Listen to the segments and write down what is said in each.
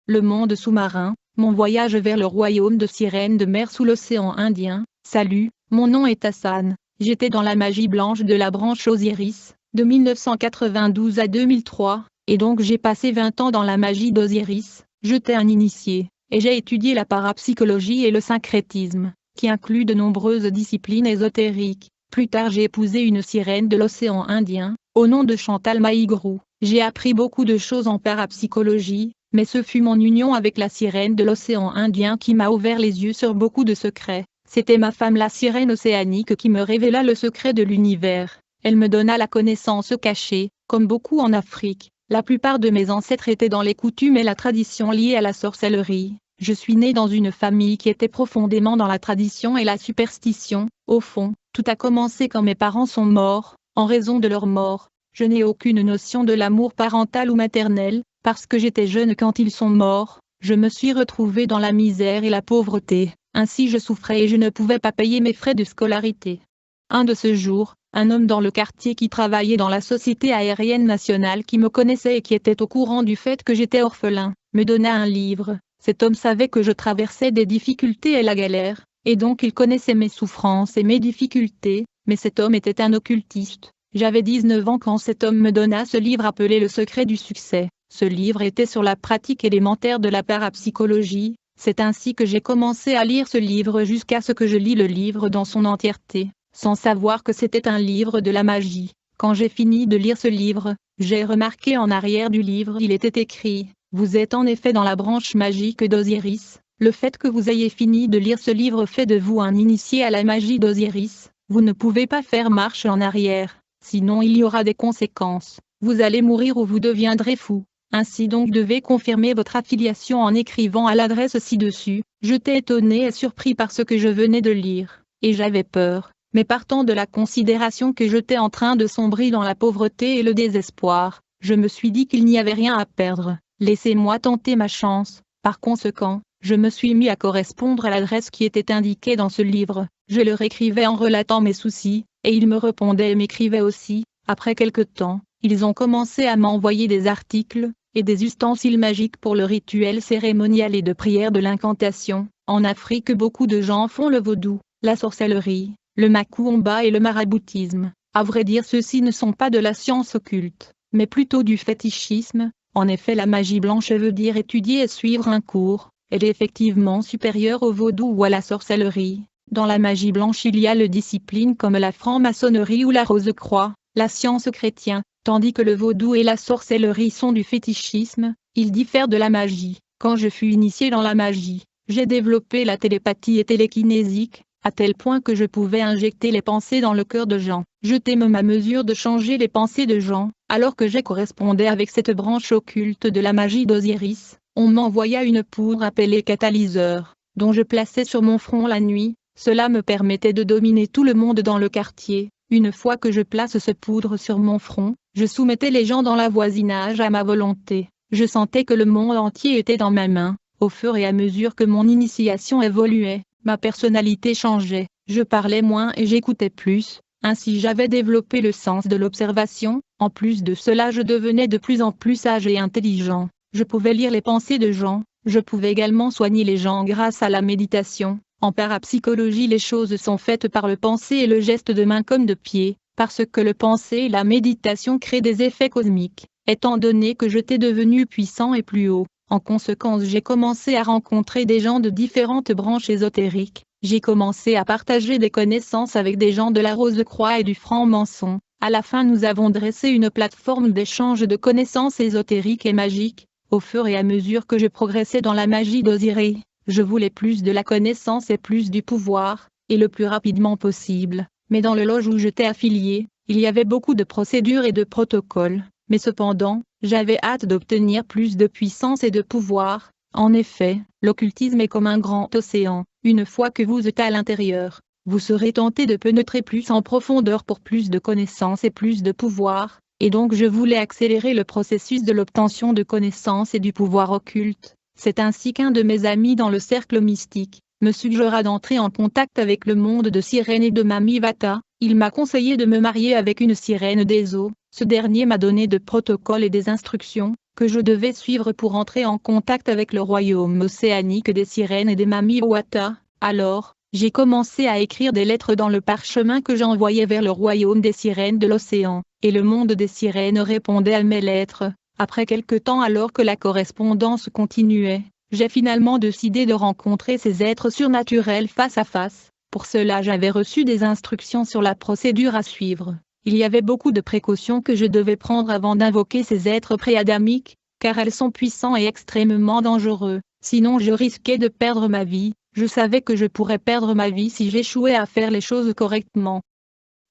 le monde sous-marin, mon voyage vers le royaume de sirènes de mer sous l'océan Indien. Salut, mon nom est Hassan, j'étais dans la magie blanche de la branche Osiris, de 1992 à 2003, et donc j'ai passé 20 ans dans la magie d'Osiris, j'étais un initié, et j'ai étudié la parapsychologie et le syncrétisme, qui inclut de nombreuses disciplines ésotériques. Plus tard j'ai épousé une sirène de l'océan Indien, au nom de Chantal Mahigrou. J'ai appris beaucoup de choses en parapsychologie, mais ce fut mon union avec la sirène de l'océan Indien qui m'a ouvert les yeux sur beaucoup de secrets. C'était ma femme la sirène océanique qui me révéla le secret de l'univers. Elle me donna la connaissance cachée, comme beaucoup en Afrique. La plupart de mes ancêtres étaient dans les coutumes et la tradition liées à la sorcellerie. Je suis né dans une famille qui était profondément dans la tradition et la superstition. Au fond, tout a commencé quand mes parents sont morts. En raison de leur mort, je n'ai aucune notion de l'amour parental ou maternel, parce que j'étais jeune quand ils sont morts. Je me suis retrouvée dans la misère et la pauvreté, ainsi je souffrais et je ne pouvais pas payer mes frais de scolarité. Un de ce jour, un homme dans le quartier qui travaillait dans la société aérienne nationale qui me connaissait et qui était au courant du fait que j'étais orphelin, me donna un livre. Cet homme savait que je traversais des difficultés et la galère, et donc il connaissait mes souffrances et mes difficultés, mais cet homme était un occultiste. J'avais 19 ans quand cet homme me donna ce livre appelé Le secret du succès. Ce livre était sur la pratique élémentaire de la parapsychologie. C'est ainsi que j'ai commencé à lire ce livre jusqu'à ce que je lis le livre dans son entièreté, sans savoir que c'était un livre de la magie. Quand j'ai fini de lire ce livre, j'ai remarqué en arrière du livre il était écrit « Vous êtes en effet dans la branche magique d'Osiris ». Le fait que vous ayez fini de lire ce livre fait de vous un initié à la magie d'Osiris. Vous ne pouvez pas faire marche en arrière, sinon il y aura des conséquences. Vous allez mourir ou vous deviendrez fou. Ainsi donc devez confirmer votre affiliation en écrivant à l'adresse ci-dessus. J'étais étonné et surpris par ce que je venais de lire, et j'avais peur, mais partant de la considération que j'étais en train de sombrer dans la pauvreté et le désespoir, je me suis dit qu'il n'y avait rien à perdre. Laissez-moi tenter ma chance. Par conséquent, je me suis mis à correspondre à l'adresse qui était indiquée dans ce livre. Je leur écrivais en relatant mes soucis, et ils me répondaient et m'écrivaient aussi. Après quelque temps, ils ont commencé à m'envoyer des articles, et des ustensiles magiques pour le rituel cérémonial et de prière de l'incantation. En Afrique beaucoup de gens font le vaudou, la sorcellerie, le macumba et le maraboutisme. À vrai dire ceux-ci ne sont pas de la science occulte, mais plutôt du fétichisme. En effet la magie blanche veut dire étudier et suivre un cours. Elle est effectivement supérieure au vaudou ou à la sorcellerie. Dans la magie blanche il y a le discipline comme la franc-maçonnerie ou la Rose-Croix, la science chrétienne, tandis que le vaudou et la sorcellerie sont du fétichisme, ils diffèrent de la magie. Quand je fus initié dans la magie, j'ai développé la télépathie et télékinésique, à tel point que je pouvais injecter les pensées dans le cœur de gens. J'étais même à mesure de changer les pensées de gens, alors que je correspondais avec cette branche occulte de la magie d'Osiris. On m'envoya une poudre appelée catalyseur, dont je plaçais sur mon front la nuit. Cela me permettait de dominer tout le monde dans le quartier. Une fois que je place ce poudre sur mon front, je soumettais les gens dans la voisinage à ma volonté. Je sentais que le monde entier était dans ma main. Au fur et à mesure que mon initiation évoluait, ma personnalité changeait. Je parlais moins et j'écoutais plus. Ainsi j'avais développé le sens de l'observation. En plus de cela je devenais de plus en plus sage et intelligent. Je pouvais lire les pensées de gens. Je pouvais également soigner les gens grâce à la méditation. En parapsychologie les choses sont faites par le penser et le geste de main comme de pied, parce que le penser et la méditation créent des effets cosmiques. Étant donné que j'étais devenu puissant et plus haut, en conséquence j'ai commencé à rencontrer des gens de différentes branches ésotériques. J'ai commencé à partager des connaissances avec des gens de la Rose-Croix et du franc-maçon. À la fin nous avons dressé une plateforme d'échange de connaissances ésotériques et magiques. Au fur et à mesure que je progressais dans la magie d'Osiris, je voulais plus de la connaissance et plus du pouvoir, et le plus rapidement possible. Mais dans le loge où j'étais affilié, il y avait beaucoup de procédures et de protocoles. Mais cependant, j'avais hâte d'obtenir plus de puissance et de pouvoir. En effet, l'occultisme est comme un grand océan. Une fois que vous êtes à l'intérieur, vous serez tenté de pénétrer plus en profondeur pour plus de connaissances et plus de pouvoir. Et donc je voulais accélérer le processus de l'obtention de connaissances et du pouvoir occulte. C'est ainsi qu'un de mes amis dans le cercle mystique me suggéra d'entrer en contact avec le monde de sirènes et de Mami Vata. Il m'a conseillé de me marier avec une sirène des eaux. Ce dernier m'a donné de protocoles et des instructions. que je devais suivre pour entrer en contact avec le royaume océanique des sirènes et des mamies Wata. Alors, j'ai commencé à écrire des lettres dans le parchemin que j'envoyais vers le royaume des sirènes de l'océan, et le monde des sirènes répondait à mes lettres. Après quelque temps, alors que la correspondance continuait, j'ai finalement décidé de rencontrer ces êtres surnaturels face à face. Pour cela, j'avais reçu des instructions sur la procédure à suivre. Il y avait beaucoup de précautions que je devais prendre avant d'invoquer ces êtres préadamiques, car elles sont puissants et extrêmement dangereux, sinon je risquais de perdre ma vie. Je savais que je pourrais perdre ma vie si j'échouais à faire les choses correctement.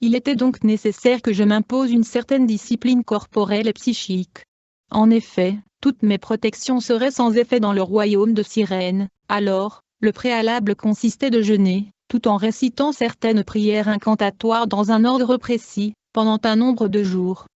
Il était donc nécessaire que je m'impose une certaine discipline corporelle et psychique. En effet, toutes mes protections seraient sans effet dans le royaume de Sirène. Alors, le préalable consistait de jeûner, tout en récitant certaines prières incantatoires dans un ordre précis, pendant un nombre de jours.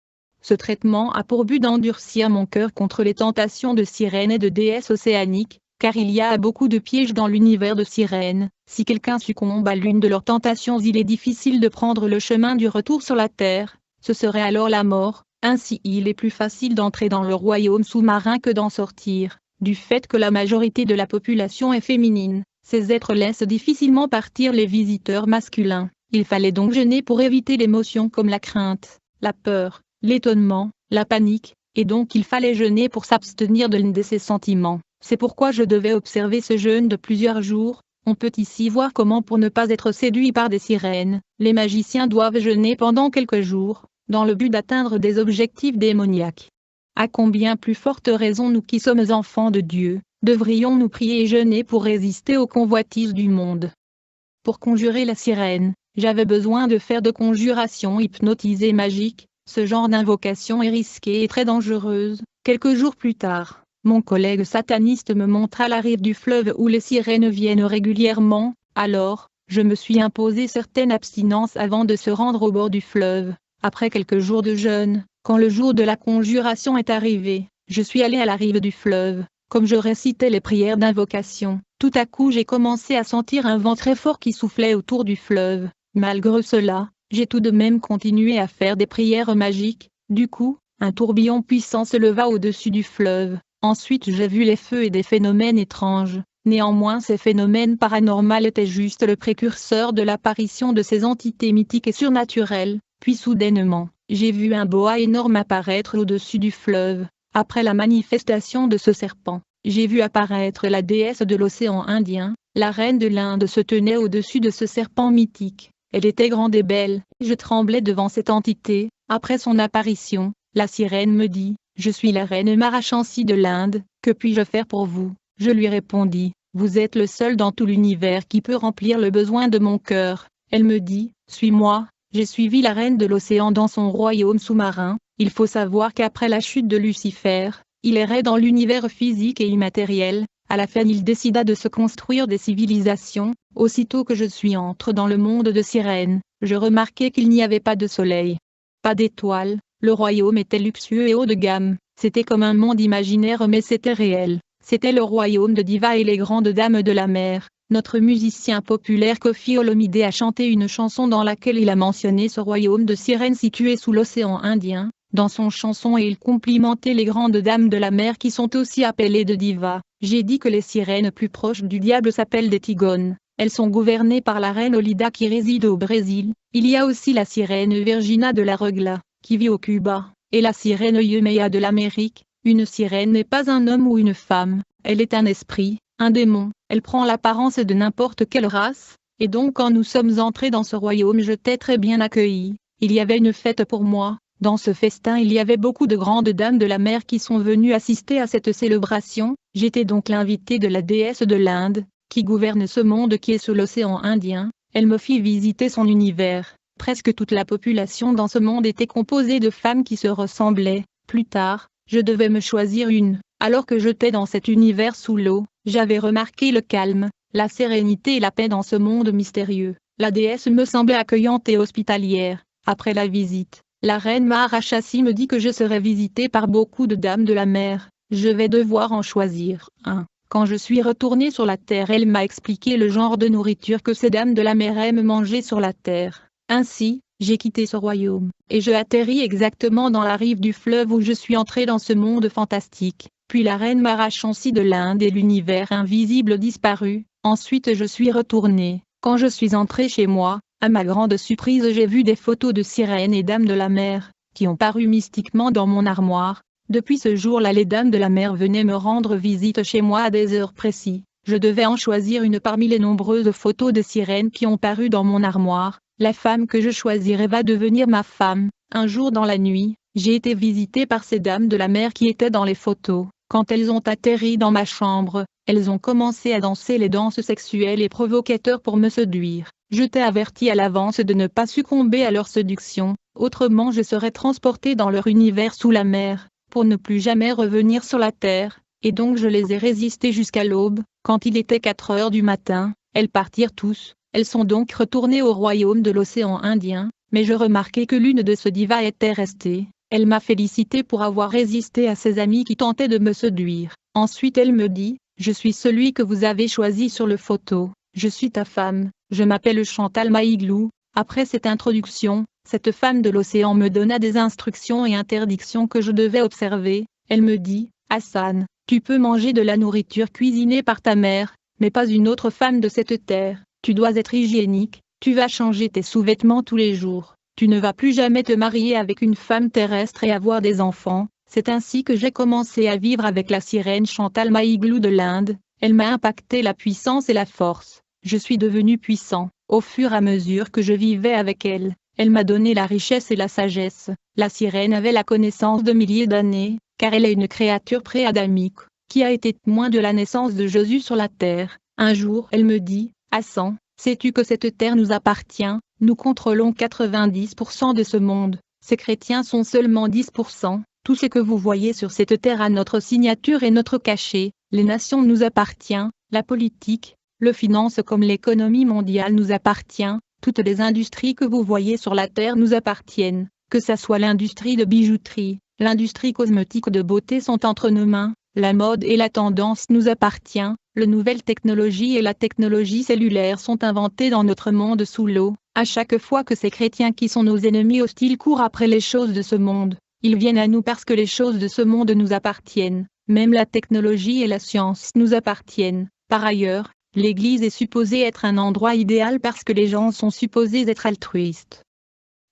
Ce traitement a pour but d'endurcir mon cœur contre les tentations de sirènes et de déesses océaniques, car il y a beaucoup de pièges dans l'univers de sirènes. Si quelqu'un succombe à l'une de leurs tentations, il est difficile de prendre le chemin du retour sur la terre, ce serait alors la mort. Ainsi il est plus facile d'entrer dans le royaume sous-marin que d'en sortir. Du fait que la majorité de la population est féminine, ces êtres laissent difficilement partir les visiteurs masculins. Il fallait donc jeûner pour éviter l'émotion comme la crainte, la peur, l'étonnement, la panique, et donc il fallait jeûner pour s'abstenir de l'un de ces sentiments. C'est pourquoi je devais observer ce jeûne de plusieurs jours. On peut ici voir comment, pour ne pas être séduit par des sirènes, les magiciens doivent jeûner pendant quelques jours, dans le but d'atteindre des objectifs démoniaques. À combien plus forte raison nous qui sommes enfants de Dieu, devrions-nous prier et jeûner pour résister aux convoitises du monde. Pour conjurer la sirène, j'avais besoin de faire de conjurations hypnotisées magiques. Ce genre d'invocation est risquée et très dangereuse. Quelques jours plus tard, mon collègue sataniste me montra la rive du fleuve où les sirènes viennent régulièrement. Alors, je me suis imposé certaine abstinence avant de se rendre au bord du fleuve. Après quelques jours de jeûne, quand le jour de la conjuration est arrivé, je suis allé à la rive du fleuve. Comme je récitais les prières d'invocation, tout à coup j'ai commencé à sentir un vent très fort qui soufflait autour du fleuve. Malgré cela, j'ai tout de même continué à faire des prières magiques. Du coup, un tourbillon puissant se leva au-dessus du fleuve. Ensuite j'ai vu les feux et des phénomènes étranges. Néanmoins, ces phénomènes paranormaux étaient juste le précurseur de l'apparition de ces entités mythiques et surnaturelles. Puis soudainement, j'ai vu un boa énorme apparaître au-dessus du fleuve. Après la manifestation de ce serpent, j'ai vu apparaître la déesse de l'océan Indien. La reine de l'Inde se tenait au-dessus de ce serpent mythique. Elle était grande et belle. Je tremblais devant cette entité. Après son apparition, la sirène me dit « Je suis la reine Marachansi de l'Inde, que puis-je faire pour vous ?» Je lui répondis « Vous êtes le seul dans tout l'univers qui peut remplir le besoin de mon cœur. » Elle me dit « Suis-moi. » J'ai suivi la reine de l'océan dans son royaume sous-marin. Il faut savoir qu'après la chute de Lucifer, il errait dans l'univers physique et immatériel. À la fin, il décida de se construire des civilisations. Aussitôt que je suis entré dans le monde de sirènes, je remarquai qu'il n'y avait pas de soleil, pas d'étoiles. Le royaume était luxueux et haut de gamme. C'était comme un monde imaginaire, mais c'était réel. C'était le royaume de Diva et les grandes dames de la mer. Notre musicien populaire Kofi Olomide a chanté une chanson dans laquelle il a mentionné ce royaume de sirènes situé sous l'océan Indien. Dans son chanson, il complimentait les grandes dames de la mer qui sont aussi appelées de divas. J'ai dit que les sirènes plus proches du diable s'appellent des tigones. Elles sont gouvernées par la reine Olida qui réside au Brésil. Il y a aussi la sirène Virginia de la Regla, qui vit au Cuba, et la sirène Yemea de l'Amérique. Une sirène n'est pas un homme ou une femme, elle est un esprit, un démon. Elle prend l'apparence de n'importe quelle race, et donc quand nous sommes entrés dans ce royaume, je t'ai très bien accueilli. Il y avait une fête pour moi. Dans ce festin, il y avait beaucoup de grandes dames de la mer qui sont venues assister à cette célébration. J'étais donc l'invité de la déesse de l'Inde, qui gouverne ce monde qui est sous l'océan Indien. Elle me fit visiter son univers. Presque toute la population dans ce monde était composée de femmes qui se ressemblaient. Plus tard, je devais me choisir une. Alors que j'étais dans cet univers sous l'eau, j'avais remarqué le calme, la sérénité et la paix dans ce monde mystérieux. La déesse me semblait accueillante et hospitalière. Après la visite, la reine Maharashasi me dit que je serai visitée par beaucoup de dames de la mer. Je vais devoir en choisir un. Quand je suis retournée sur la terre, elle m'a expliqué le genre de nourriture que ces dames de la mer aiment manger sur la terre. Ainsi, j'ai quitté ce royaume, et je atterris exactement dans la rive du fleuve où je suis entré dans ce monde fantastique. Puis la reine m'arrachant de l'Inde et l'univers invisible disparut. Ensuite je suis retourné. Quand je suis entré chez moi, à ma grande surprise j'ai vu des photos de sirènes et dames de la mer, qui ont paru mystiquement dans mon armoire. Depuis ce jour-là les dames de la mer venaient me rendre visite chez moi à des heures précises. Je devais en choisir une parmi les nombreuses photos de sirènes qui ont paru dans mon armoire. La femme que je choisirai va devenir ma femme. Un jour dans la nuit, j'ai été visitée par ces dames de la mer qui étaient dans les photos. Quand elles ont atterri dans ma chambre, elles ont commencé à danser les danses sexuelles et provocateurs pour me séduire. Je t'ai averti à l'avance de ne pas succomber à leur séduction, autrement je serais transporté dans leur univers sous la mer, pour ne plus jamais revenir sur la terre, et donc je les ai résistés jusqu'à l'aube. Quand il était 4 heures du matin, elles partirent tous. Elles sont donc retournées au royaume de l'océan Indien, mais je remarquai que l'une de ces divas était restée. Elle m'a félicité pour avoir résisté à ses amis qui tentaient de me séduire. Ensuite elle me dit, je suis celui que vous avez choisi sur le photo, je suis ta femme, je m'appelle Chantal Maïglou. Après cette introduction, cette femme de l'océan me donna des instructions et interdictions que je devais observer. Elle me dit, Hassan, tu peux manger de la nourriture cuisinée par ta mère, mais pas une autre femme de cette terre. Tu dois être hygiénique, tu vas changer tes sous-vêtements tous les jours. Tu ne vas plus jamais te marier avec une femme terrestre et avoir des enfants. C'est ainsi que j'ai commencé à vivre avec la sirène Chantal Maïglou de l'Inde. Elle m'a impacté la puissance et la force. Je suis devenu puissant, au fur et à mesure que je vivais avec elle. Elle m'a donné la richesse et la sagesse. La sirène avait la connaissance de milliers d'années, car elle est une créature pré-adamique, qui a été témoin de la naissance de Jésus sur la terre. Un jour elle me dit, Hassan, sais-tu que cette terre nous appartient? Nous contrôlons 90% de ce monde. Ces chrétiens sont seulement 10%. Tout ce que vous voyez sur cette terre a notre signature et notre cachet. Les nations nous appartiennent. La politique, le finance comme l'économie mondiale nous appartient. Toutes les industries que vous voyez sur la terre nous appartiennent. Que ça soit l'industrie de bijouterie, l'industrie cosmétique de beauté sont entre nos mains. La mode et la tendance nous appartiennent. Les nouvelles technologies et la technologie cellulaire sont inventées dans notre monde sous l'eau. À chaque fois que ces chrétiens qui sont nos ennemis hostiles courent après les choses de ce monde, ils viennent à nous parce que les choses de ce monde nous appartiennent. Même la technologie et la science nous appartiennent. Par ailleurs, l'Église est supposée être un endroit idéal parce que les gens sont supposés être altruistes.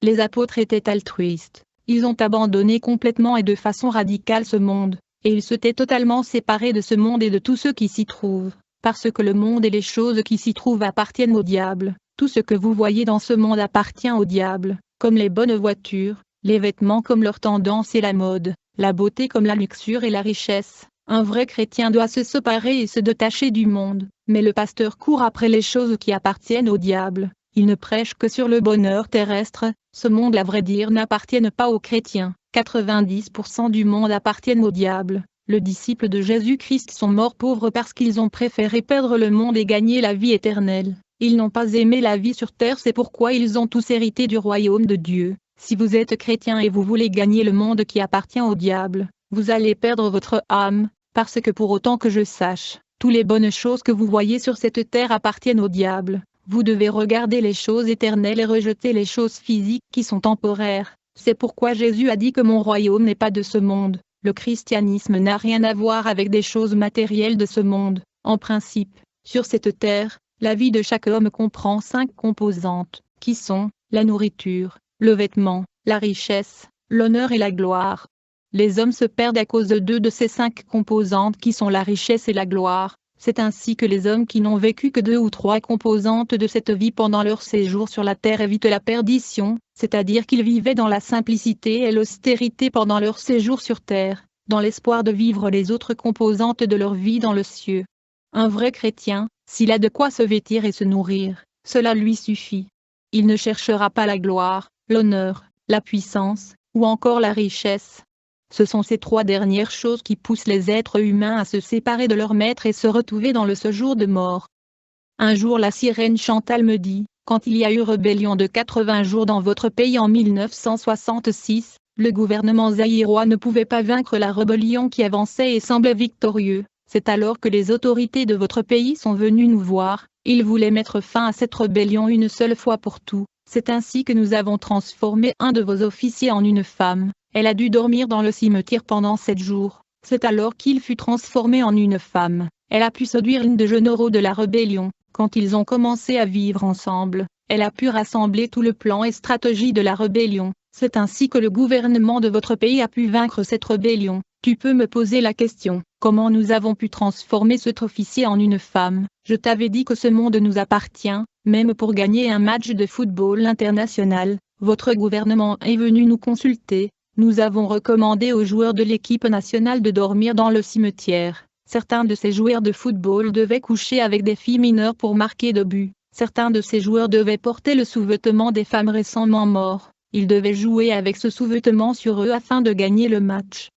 Les apôtres étaient altruistes. Ils ont abandonné complètement et de façon radicale ce monde. Et ils s'étaient totalement séparés de ce monde et de tous ceux qui s'y trouvent, parce que le monde et les choses qui s'y trouvent appartiennent au diable. Tout ce que vous voyez dans ce monde appartient au diable, comme les bonnes voitures, les vêtements comme leur tendance et la mode, la beauté comme la luxure et la richesse. Un vrai chrétien doit se séparer et se détacher du monde, mais le pasteur court après les choses qui appartiennent au diable. Il ne prêche que sur le bonheur terrestre. Ce monde à vrai dire n'appartient pas aux chrétiens. 90% du monde appartiennent au diable. Les disciples de Jésus-Christ sont morts pauvres parce qu'ils ont préféré perdre le monde et gagner la vie éternelle. Ils n'ont pas aimé la vie sur terre, c'est pourquoi ils ont tous hérité du royaume de Dieu. Si vous êtes chrétien et vous voulez gagner le monde qui appartient au diable, vous allez perdre votre âme, parce que pour autant que je sache, toutes les bonnes choses que vous voyez sur cette terre appartiennent au diable. Vous devez regarder les choses éternelles et rejeter les choses physiques qui sont temporaires. C'est pourquoi Jésus a dit que mon royaume n'est pas de ce monde. Le christianisme n'a rien à voir avec des choses matérielles de ce monde. En principe, sur cette terre, la vie de chaque homme comprend 5 composantes, qui sont la nourriture, le vêtement, la richesse, l'honneur et la gloire. Les hommes se perdent à cause de 2 de ces 5 composantes qui sont la richesse et la gloire. C'est ainsi que les hommes qui n'ont vécu que 2 ou 3 composantes de cette vie pendant leur séjour sur la terre évitent la perdition, c'est-à-dire qu'ils vivaient dans la simplicité et l'austérité pendant leur séjour sur terre, dans l'espoir de vivre les autres composantes de leur vie dans le ciel. Un vrai chrétien, s'il a de quoi se vêtir et se nourrir, cela lui suffit. Il ne cherchera pas la gloire, l'honneur, la puissance, ou encore la richesse. Ce sont ces 3 dernières choses qui poussent les êtres humains à se séparer de leur maître et se retrouver dans le séjour de mort. Un jour la sirène Chantal me dit, quand il y a eu rébellion de 80 jours dans votre pays en 1966, le gouvernement zaïrois ne pouvait pas vaincre la rébellion qui avançait et semblait victorieux. C'est alors que les autorités de votre pays sont venues nous voir. Ils voulaient mettre fin à cette rébellion une seule fois pour tout. C'est ainsi que nous avons transformé un de vos officiers en une femme. Elle a dû dormir dans le cimetière pendant 7 jours. C'est alors qu'il fut transformé en une femme. Elle a pu séduire l'un des généraux de la rébellion. Quand ils ont commencé à vivre ensemble, elle a pu rassembler tout le plan et stratégie de la rébellion. C'est ainsi que le gouvernement de votre pays a pu vaincre cette rébellion. Tu peux me poser la question, comment nous avons pu transformer cet officier en une femme? Je t'avais dit que ce monde nous appartient, même pour gagner un match de football international. Votre gouvernement est venu nous consulter. Nous avons recommandé aux joueurs de l'équipe nationale de dormir dans le cimetière. Certains de ces joueurs de football devaient coucher avec des filles mineures pour marquer de buts. Certains de ces joueurs devaient porter le sous-vêtement des femmes récemment mortes. Ils devaient jouer avec ce sous-vêtement sur eux afin de gagner le match.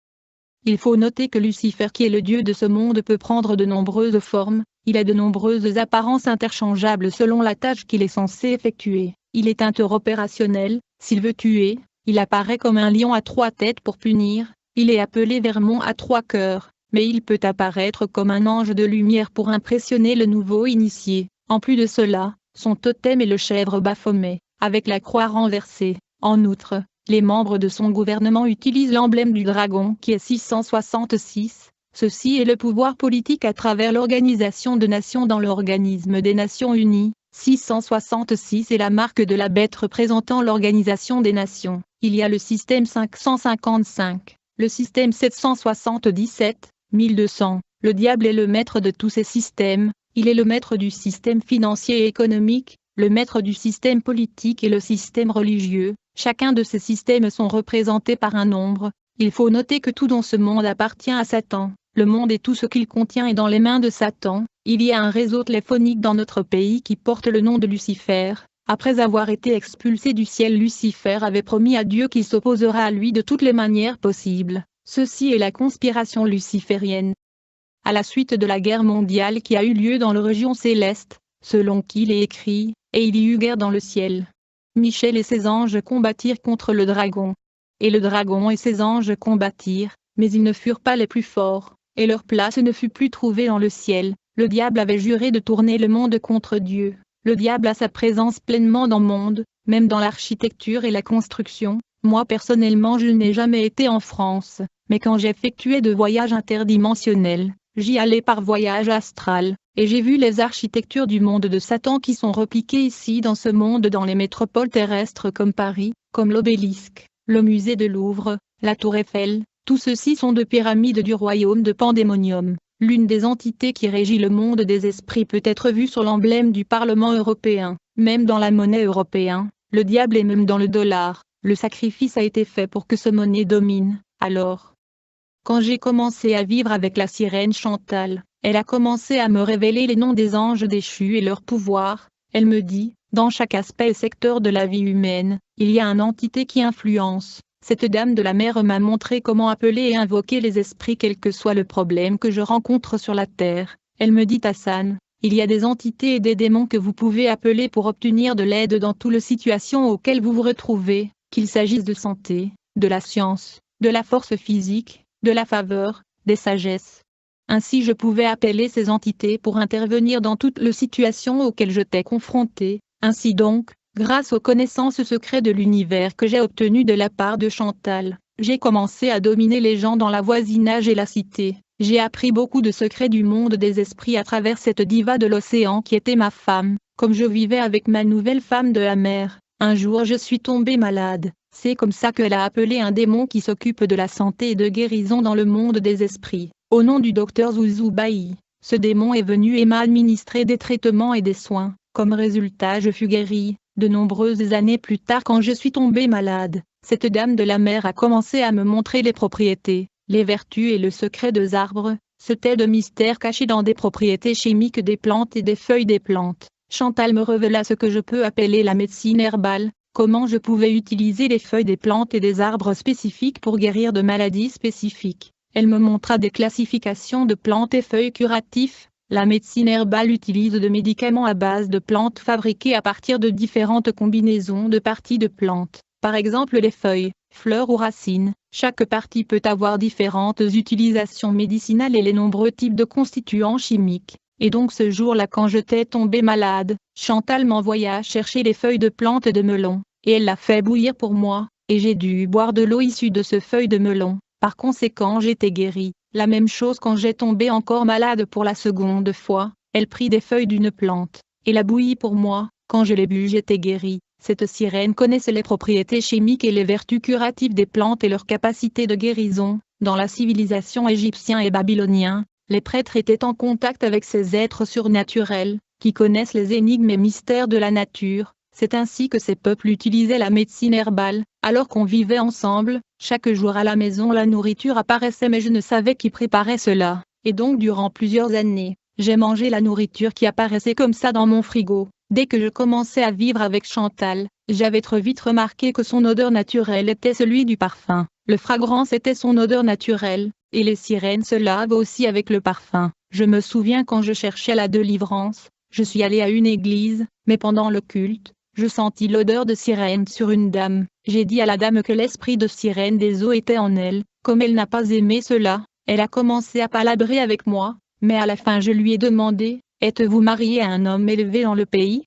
Il faut noter que Lucifer, qui est le dieu de ce monde, peut prendre de nombreuses formes. Il a de nombreuses apparences interchangeables selon la tâche qu'il est censé effectuer. Il est interopérationnel. S'il veut tuer, il apparaît comme un lion à 3 têtes pour punir. Il est appelé Vermont à 3 cœurs, mais il peut apparaître comme un ange de lumière pour impressionner le nouveau initié. En plus de cela, son totem est le chèvre Baphomet, avec la croix renversée. En outre, les membres de son gouvernement utilisent l'emblème du dragon qui est 666. Ceci est le pouvoir politique à travers l'Organisation des Nations dans l'Organisme des Nations Unies. 666 est la marque de la bête représentant l'Organisation des Nations. Il y a le système 555, le système 777, 1200. Le diable est le maître de tous ces systèmes. Il est le maître du système financier et économique, le maître du système politique et le système religieux. Chacun de ces systèmes sont représentés par un nombre. Il faut noter que tout dans ce monde appartient à Satan. Le monde et tout ce qu'il contient est dans les mains de Satan. Il y a un réseau téléphonique dans notre pays qui porte le nom de Lucifer. Après avoir été expulsé du ciel, Lucifer avait promis à Dieu qu'il s'opposera à lui de toutes les manières possibles. Ceci est la conspiration luciférienne. À la suite de la guerre mondiale qui a eu lieu dans la région céleste, selon qu'il est écrit, et il y eut guerre dans le ciel. Michel et ses anges combattirent contre le dragon. Et le dragon et ses anges combattirent, mais ils ne furent pas les plus forts, et leur place ne fut plus trouvée dans le ciel. Le diable avait juré de tourner le monde contre Dieu. Le diable a sa présence pleinement dans le monde, même dans l'architecture et la construction. Moi personnellement je n'ai jamais été en France, mais quand j'effectuais de voyages interdimensionnels, j'y allais par voyage astral, et j'ai vu les architectures du monde de Satan qui sont repliquées ici dans ce monde dans les métropoles terrestres comme Paris, comme l'Obélisque, le musée de Louvre, la Tour Eiffel. Tout ceci sont de pyramides du royaume de Pandémonium. L'une des entités qui régit le monde des esprits peut être vue sur l'emblème du Parlement européen, même dans la monnaie européenne, le diable et même dans le dollar. Le sacrifice a été fait pour que ce monnaie domine. Alors, quand j'ai commencé à vivre avec la sirène Chantal, elle a commencé à me révéler les noms des anges déchus et leur pouvoir. Elle me dit, dans chaque aspect et secteur de la vie humaine, il y a une entité qui influence. Cette dame de la mer m'a montré comment appeler et invoquer les esprits quel que soit le problème que je rencontre sur la terre. Elle me dit Hassan, il y a des entités et des démons que vous pouvez appeler pour obtenir de l'aide dans toutes les situations auxquelles vous vous retrouvez, qu'il s'agisse de santé, de la science, de la force physique, de la faveur, des sagesses. Ainsi je pouvais appeler ces entités pour intervenir dans toutes les situations auxquelles j'étais confronté. Ainsi donc, grâce aux connaissances secrètes de l'univers que j'ai obtenues de la part de Chantal, j'ai commencé à dominer les gens dans la voisinage et la cité. J'ai appris beaucoup de secrets du monde des esprits à travers cette diva de l'océan qui était ma femme. Comme je vivais avec ma nouvelle femme de la mer, un jour je suis tombée malade. C'est comme ça qu'elle a appelé un démon qui s'occupe de la santé et de guérison dans le monde des esprits. Au nom du docteur Zuzoubaï, ce démon est venu et m'a administré des traitements et des soins. Comme résultat, je fus guérie. De nombreuses années plus tard, quand je suis tombée malade, cette dame de la mer a commencé à me montrer les propriétés, les vertus et le secret des arbres. C'était de mystères cachés dans des propriétés chimiques des plantes et des feuilles des plantes. Chantal me révéla ce que je peux appeler la médecine herbale, comment je pouvais utiliser les feuilles des plantes et des arbres spécifiques pour guérir de maladies spécifiques. Elle me montra des classifications de plantes et feuilles curatifs. La médecine herbale utilise des médicaments à base de plantes fabriquées à partir de différentes combinaisons de parties de plantes, par exemple les feuilles, fleurs ou racines. Chaque partie peut avoir différentes utilisations médicinales et les nombreux types de constituants chimiques. Et donc ce jour-là quand j'étais tombée malade, Chantal m'envoya chercher les feuilles de plantes de melon, et elle l'a fait bouillir pour moi, et j'ai dû boire de l'eau issue de ce feuille de melon. Par conséquent j'étais guérie. La même chose quand j'ai tombé encore malade pour la seconde fois, elle prit des feuilles d'une plante, et la bouillit pour moi, quand je l'ai bu j'étais guérie. Cette sirène connaissait les propriétés chimiques et les vertus curatives des plantes et leur capacité de guérison. Dans la civilisation égyptienne et babylonienne, les prêtres étaient en contact avec ces êtres surnaturels, qui connaissent les énigmes et mystères de la nature. C'est ainsi que ces peuples utilisaient la médecine herbale, alors qu'on vivait ensemble. Chaque jour à la maison la nourriture apparaissait mais je ne savais qui préparait cela, et donc durant plusieurs années, j'ai mangé la nourriture qui apparaissait comme ça dans mon frigo. Dès que je commençais à vivre avec Chantal, j'avais trop vite remarqué que son odeur naturelle était celui du parfum, le fragrance était son odeur naturelle, et les sirènes se lavent aussi avec le parfum. Je me souviens quand je cherchais la délivrance, je suis allée à une église, mais pendant le culte, je sentis l'odeur de sirène sur une dame. J'ai dit à la dame que l'esprit de sirène des eaux était en elle. Comme elle n'a pas aimé cela, elle a commencé à palabrer avec moi, mais à la fin je lui ai demandé, « Êtes-vous mariée à un homme élevé dans le pays ?»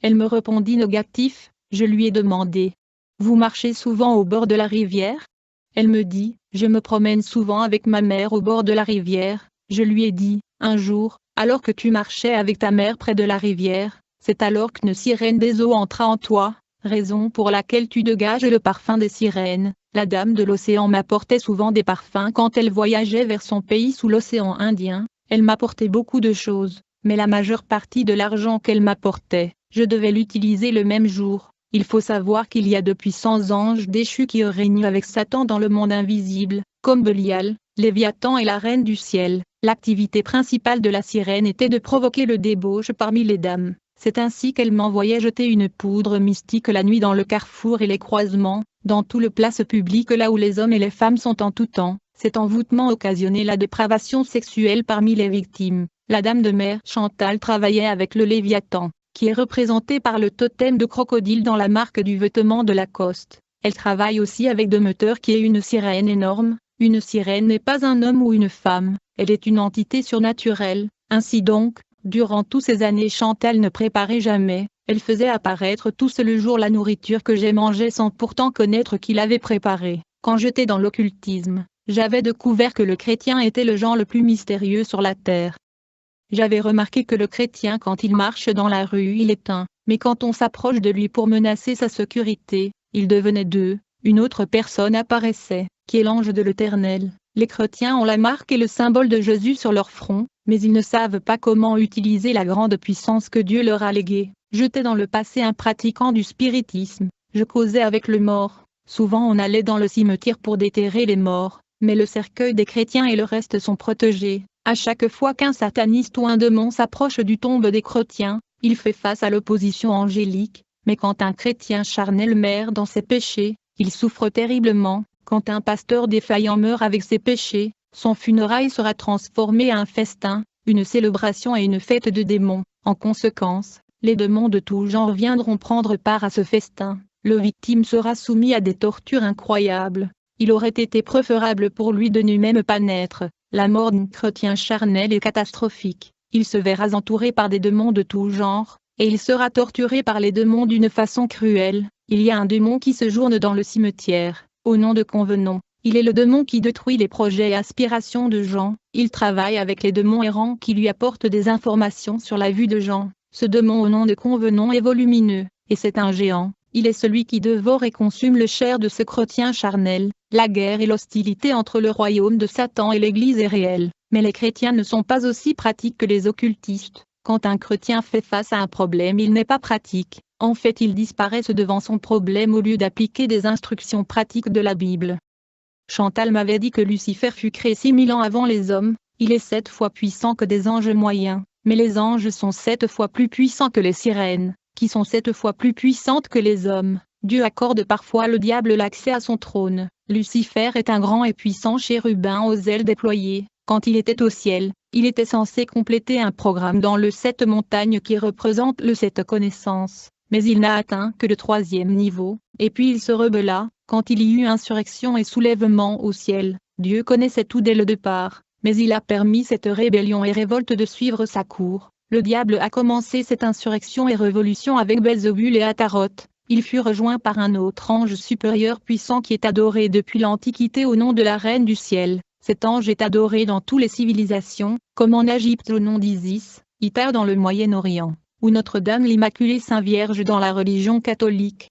Elle me répondit négatif. Je lui ai demandé, « Vous marchez souvent au bord de la rivière ?» Elle me dit, « Je me promène souvent avec ma mère au bord de la rivière. » Je lui ai dit, « Un jour, alors que tu marchais avec ta mère près de la rivière, c'est alors qu'une sirène des eaux entra en toi, raison pour laquelle tu dégages le parfum des sirènes. » La dame de l'océan m'apportait souvent des parfums quand elle voyageait vers son pays sous l'océan Indien. Elle m'apportait beaucoup de choses, mais la majeure partie de l'argent qu'elle m'apportait, je devais l'utiliser le même jour. Il faut savoir qu'il y a de puissants anges déchus qui règnent avec Satan dans le monde invisible, comme Belial, Léviathan et la reine du ciel. L'activité principale de la sirène était de provoquer le débauche parmi les dames. C'est ainsi qu'elle m'envoyait jeter une poudre mystique la nuit dans le carrefour et les croisements, dans tout le place public là où les hommes et les femmes sont en tout temps. Cet envoûtement occasionnait la dépravation sexuelle parmi les victimes. La dame de mer Chantal travaillait avec le Léviathan, qui est représenté par le totem de crocodile dans la marque du vêtement de Lacoste. Elle travaille aussi avec Demeter qui est une sirène énorme. Une sirène n'est pas un homme ou une femme, elle est une entité surnaturelle. Ainsi donc, durant toutes ces années Chantal ne préparait jamais, elle faisait apparaître tous le jour la nourriture que j'ai mangée sans pourtant connaître qui l'avait préparée. Quand j'étais dans l'occultisme, j'avais découvert que le chrétien était le genre le plus mystérieux sur la terre. J'avais remarqué que le chrétien quand il marche dans la rue il est un, mais quand on s'approche de lui pour menacer sa sécurité, il devenait deux. Une autre personne apparaissait, qui est l'ange de l'Éternel. Les chrétiens ont la marque et le symbole de Jésus sur leur front, mais ils ne savent pas comment utiliser la grande puissance que Dieu leur a léguée. J'étais dans le passé un pratiquant du spiritisme, je causais avec le mort. Souvent on allait dans le cimetière pour déterrer les morts, mais le cercueil des chrétiens et le reste sont protégés. À chaque fois qu'un sataniste ou un démon s'approche du tombe des chrétiens, il fait face à l'opposition angélique, mais quand un chrétien charnel meurt dans ses péchés, il souffre terriblement. Quand un pasteur défaillant meurt avec ses péchés, son funérail sera transformé à un festin, une célébration et une fête de démons. En conséquence, les démons de tout genre viendront prendre part à ce festin. Le victime sera soumis à des tortures incroyables. Il aurait été préférable pour lui de ne même pas naître. La mort d'un chrétien charnel est catastrophique. Il se verra entouré par des démons de tout genre, et il sera torturé par les démons d'une façon cruelle. Il y a un démon qui séjourne dans le cimetière, au nom de Convenons. Il est le démon qui détruit les projets et aspirations de gens. Il travaille avec les démons errants qui lui apportent des informations sur la vue de gens. Ce démon au nom de Convenons est volumineux, et c'est un géant. Il est celui qui dévore et consume le chair de ce chrétien charnel. La guerre et l'hostilité entre le royaume de Satan et l'Église est réelle. Mais les chrétiens ne sont pas aussi pratiques que les occultistes. Quand un chrétien fait face à un problème il n'est pas pratique. En fait il disparaisse devant son problème au lieu d'appliquer des instructions pratiques de la Bible. Chantal m'avait dit que Lucifer fut créé 6000 ans avant les hommes. Il est 7 fois puissant que des anges moyens. Mais les anges sont 7 fois plus puissants que les sirènes, qui sont 7 fois plus puissantes que les hommes. Dieu accorde parfois au diable l'accès à son trône. Lucifer est un grand et puissant chérubin aux ailes déployées. Quand il était au ciel, il était censé compléter un programme dans le 7 montagnes qui représente le 7 connaissances. Mais il n'a atteint que le 3e niveau, et puis il se rebella, quand il y eut insurrection et soulèvement au ciel. Dieu connaissait tout dès le départ. mais il a permis cette rébellion et révolte de suivre sa cour. Le diable a commencé cette insurrection et révolution avec Belzébul et Ataroth. Il fut rejoint par un autre ange supérieur puissant qui est adoré depuis l'Antiquité au nom de la Reine du Ciel. Cet ange est adoré dans toutes les civilisations, comme en Égypte au nom d'Isis, Iter dans le Moyen-Orient, ou Notre-Dame l'Immaculée Sainte Vierge dans la religion catholique.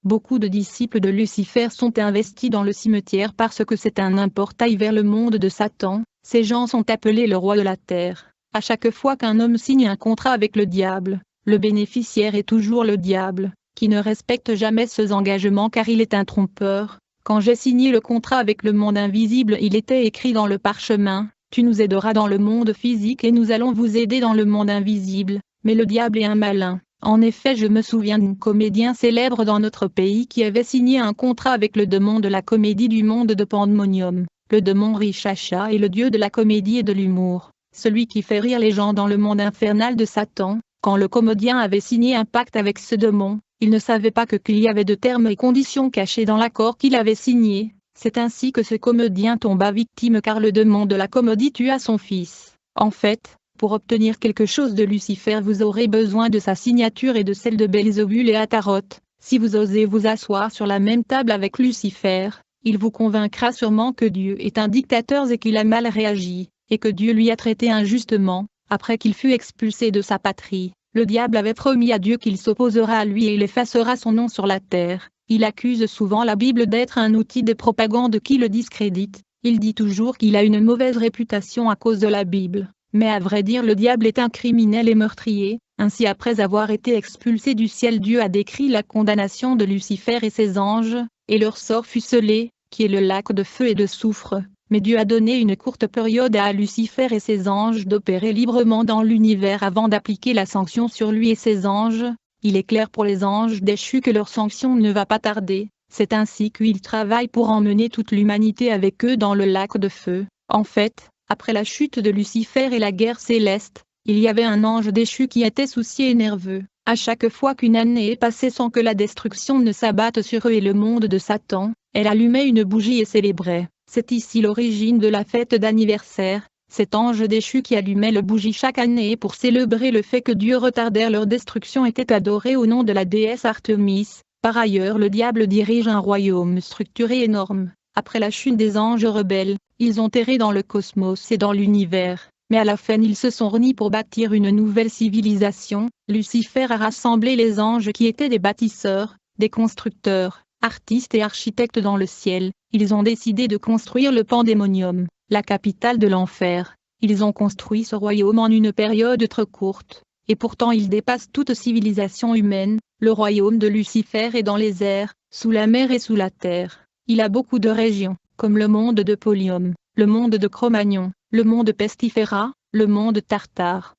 Beaucoup de disciples de Lucifer sont investis dans le cimetière parce que c'est un portail vers le monde de Satan. Ces gens sont appelés le roi de la terre. À chaque fois qu'un homme signe un contrat avec le diable, le bénéficiaire est toujours le diable, qui ne respecte jamais ses engagements car il est un trompeur. Quand j'ai signé le contrat avec le monde invisible, il était écrit dans le parchemin, tu nous aideras dans le monde physique et nous allons vous aider dans le monde invisible. Mais le diable est un malin. En effet, je me souviens d'un comédien célèbre dans notre pays qui avait signé un contrat avec le démon de la comédie du monde de Pandemonium. Le démon Richacha est le dieu de la comédie et de l'humour, celui qui fait rire les gens dans le monde infernal de Satan. Quand le comédien avait signé un pacte avec ce démon, il ne savait pas qu'il y avait de termes et conditions cachés dans l'accord qu'il avait signé. C'est ainsi que ce comédien tomba victime car le démon de la comédie tua son fils. En fait, pour obtenir quelque chose de Lucifer, vous aurez besoin de sa signature et de celle de Belzébul et Ataroth. Si vous osez vous asseoir sur la même table avec Lucifer, il vous convaincra sûrement que Dieu est un dictateur et qu'il a mal réagi, et que Dieu lui a traité injustement. Après qu'il fut expulsé de sa patrie, le diable avait promis à Dieu qu'il s'opposera à lui et il effacera son nom sur la terre. Il accuse souvent la Bible d'être un outil de propagande qui le discrédite. Il dit toujours qu'il a une mauvaise réputation à cause de la Bible. Mais à vrai dire, le diable est un criminel et meurtrier. Ainsi, après avoir été expulsé du ciel, Dieu a décrit la condamnation de Lucifer et ses anges, et leur sort fut scellé, qui est le lac de feu et de soufre. Mais Dieu a donné une courte période à Lucifer et ses anges d'opérer librement dans l'univers avant d'appliquer la sanction sur lui et ses anges. Il est clair pour les anges déchus que leur sanction ne va pas tarder. C'est ainsi qu'ils travaillent pour emmener toute l'humanité avec eux dans le lac de feu. En fait, après la chute de Lucifer et la guerre céleste, il y avait un ange déchu qui était soucieux et nerveux. À chaque fois qu'une année est passée sans que la destruction ne s'abatte sur eux et le monde de Satan, elle allumait une bougie et célébrait. C'est ici l'origine de la fête d'anniversaire. Cet ange déchu qui allumait le bougie chaque année pour célébrer le fait que Dieu retardait leur destruction était adoré au nom de la déesse Artémis. Par ailleurs, le diable dirige un royaume structuré énorme. Après la chute des anges rebelles, ils ont erré dans le cosmos et dans l'univers, mais à la fin ils se sont réunis pour bâtir une nouvelle civilisation. Lucifer a rassemblé les anges qui étaient des bâtisseurs, des constructeurs, artistes et architectes dans le ciel. Ils ont décidé de construire le Pandémonium, la capitale de l'enfer. Ils ont construit ce royaume en une période très courte, et pourtant il dépasse toute civilisation humaine. Le royaume de Lucifer est dans les airs, sous la mer et sous la terre. Il a beaucoup de régions, comme le monde de Polium, le monde de Cro-Magnon, le monde Pestifera, le monde Tartare,